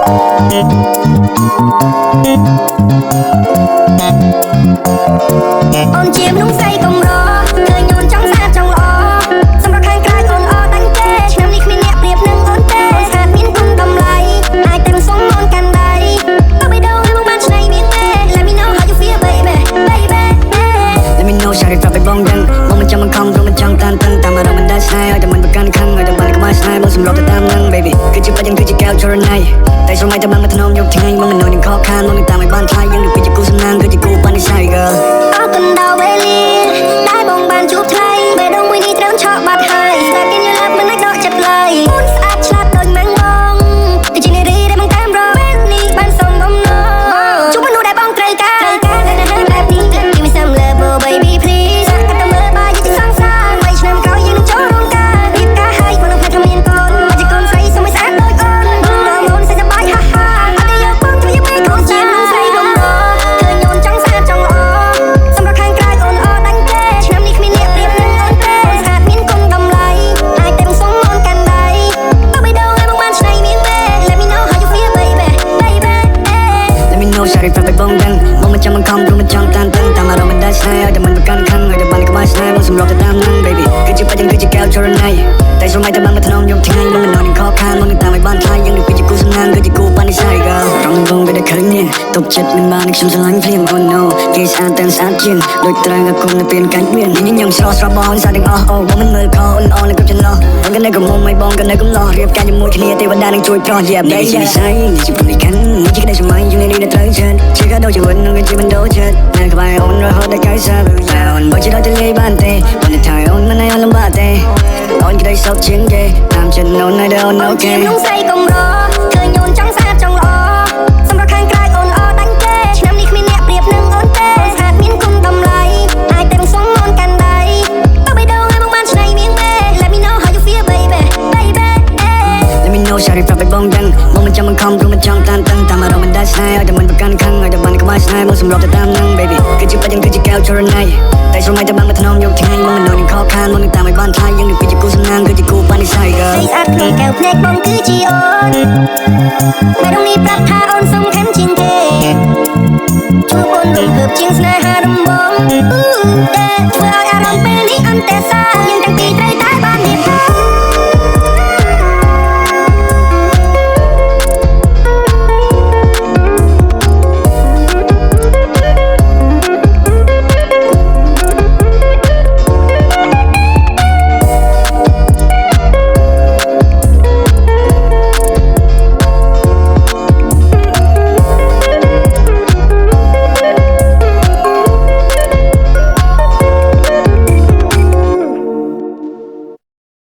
អូនជាមនុស្សស្រីកំរឃើញអូនចង់ស្អាតចង់ល្អសម្រាប់ខាងក្រៅអូនអតាំងគេឆ្នាំនេះគ្មានអ្នកប្រៀបនឹងអូនទេអូនស្អាតមានគុណតម្លៃអាចទាំងសុំអូនកាន់ដៃទៅបេះដូងឲ្យមកបានឆ្នៃមានទេ Let me know how you feel baby baby Let me know សារប្រាប់ឲ្យបងដឹងបងមិនចាំមិនខំព្រោះមិនចង់តានតឹងតាមអារម្មណ៍មិនដែលស្នេហ៍ឲ្យតែមិនប្រកាន់ខឹងឲ្យតែបានក្បែរស្នេហ៍បងសម្រាប់ទៅតាមនឹង baby គឺជាបាច់យ៉ាងគឺជាកែវចរណៃតែស្រមៃតែបានមកថ្នមយកថ្ងៃមកមិននៅនឹងខកខានមកនឹងតាមឲ្យបានថ្លៃយើងនឹងពីជាគូសំណាងគឺជាគូបាននិស័យ girl អរគុណដល់វេលាដែលបងបានជួបថ្លៃបេះដូងមួយនេះត្រូវឆក់បាត់ហើយតែគេយល់ឡាប់មិនអាចដកចិត្តឡើយអូនស្អាតឆ្លាតដូចម៉ាំងបងទៅជានារីដែលបង្តាមរកពេលនេះបានសុំបំណងជួបមនុស្សដែលបងត្រូវការតែណាស់បែបនេះ Give me some love oh baby please កាត់ទៅមើលបាយជាសងសា3ឆ្នាំក្រោយយើងនឹងចូលរោងការរៀបការឲ្យបងនឹងផ្លែថាមានកូនមកជាកូនស្រីសុំឲ្យស្អាតដូចអូនបងអូនស្អាតសប្បាយហាហាអត់យកបងជួយយកពេលកូនជាមនុស្សស្រីកំរឃើញអូនចង់ស្អាតចង់ល្អសម្រាប់ខាងក្រៅអូនអតាំងគេឆ្នាំនេះគ្មានអ្នកប្រៀបនឹងអូនទេអូនស្អាតមានគុណតម្លៃអាចទាំងសុំអូនកាន់ដៃទៅបេះដូងឲ្យបងបានឆ្នៃមានទេ Let me know how you feel baby baby Let me know សារប្រាប់ឲ្យបងដឹងបងមិនចាំមិនខំព្រោះមិនចង់តានតឹងតាមអារម្មណ៍មិនដែលស្នេហ៍ឲ្យតែមិនប្រកាន់ខឹងឲ្យតែបានក្បែរស្នេហ៍បងសម្រាប់ទៅតាមនឹង baby គឺជាបាច់យ៉ាងគឺជាកែវចរណៃតែស្រមៃតែបានមកថ្នមយកថ្ងៃមកមិននៅនឹងខកខានមកនឹងតាមឲ្យបានថ្លៃយើងនឹងពីជាគូសំណាងគឺជាគូបាននិស័យ girl រងបងវាដែលឃើញនេះទុកចិត្តមិនបានខ្ញុំស្រឡាញ់ភ្លាម oh no គេស្អាតទាំងស្អាតជាងដូចត្រូវតែគុំនៅពេលកាច់មានញញឹមស្រស់ស្រស់បងស្អាតទាំងអស់អូបងមិនមើលខអូនអនលើគ្រប់ចន្លោះបងក៏នៅកុំមុំឲ្យបងក៏នៅកំឡោះរៀបការជាមួយគ្នាទេវតានឹងជួយប្រោះ yeah baby និស័យនេះជាព្រលឹងខាន់នេះជាក្តីស្រមៃយើងនេះត្រូវចិត្តជាកាដូជាវិននឹងជាមិនដូរចិត្តនៅក្បែរអូនរហូតដល់កាយសាបអូនបើជាដល់ទៅលេបានទេបងនឹងថាអូនមិនឲ្យលំបាកទេអូនក្តីសុខជាងគេតាមចិត្តអូនឲ្យដល់អូនអូខេ មនុស្សស្រីកំរឃើញអូនចង់ស្អាតចង់ល្អសម្រាប់ខាងក្រៅអូនអតាំងគេឆ្នាំនេះគ្មានអ្នកប្រៀបនឹងអូនទេអូនស្អាតមានគុណតម្លៃអាចទាំងសុំអូនកាន់ដៃទៅបេះដូងឲ្យមកបានឆ្នៃមានទេ Let me know how you feel baby baby Let me know សារប្រាប់ឲ្យបងដឹងបងមិនចាំមិនខំព្រោះមិនចង់តានតឹងតាមអារម្មណ៍មិនដែលស្នេហ៍ឲ្យតែមិនប្រកាន់ខឹងឲ្យតែបានក្បែរស្នេហ៍មកសម្រាប់ទៅតាមនឹង baby គឺជាបាច់យ៉ាងគឺជាកែវចរណៃតែស្រមៃតែបានមកថ្នមយកថ្ងៃមកមិននៅនឹងខកខានមកនឹងតាមឲ្យបានថ្លៃយើងនឹងពីជាគូសំណាងគឺជាគូបាននិស័យ girl ស្រីស្អាតភ្នែកកែវភ្នែកបងគឺជាអូនបេះដូងនេះប្រាប់ថាអូនសំខាន់ជាងគេជួបអូនរំភើបជាងស្នេហាដំបងធ្វើឲ្យអារម្មណ៍ពេលនេះអន្តែសាយើងទាំងពីរត្រូវតែបានរៀបការ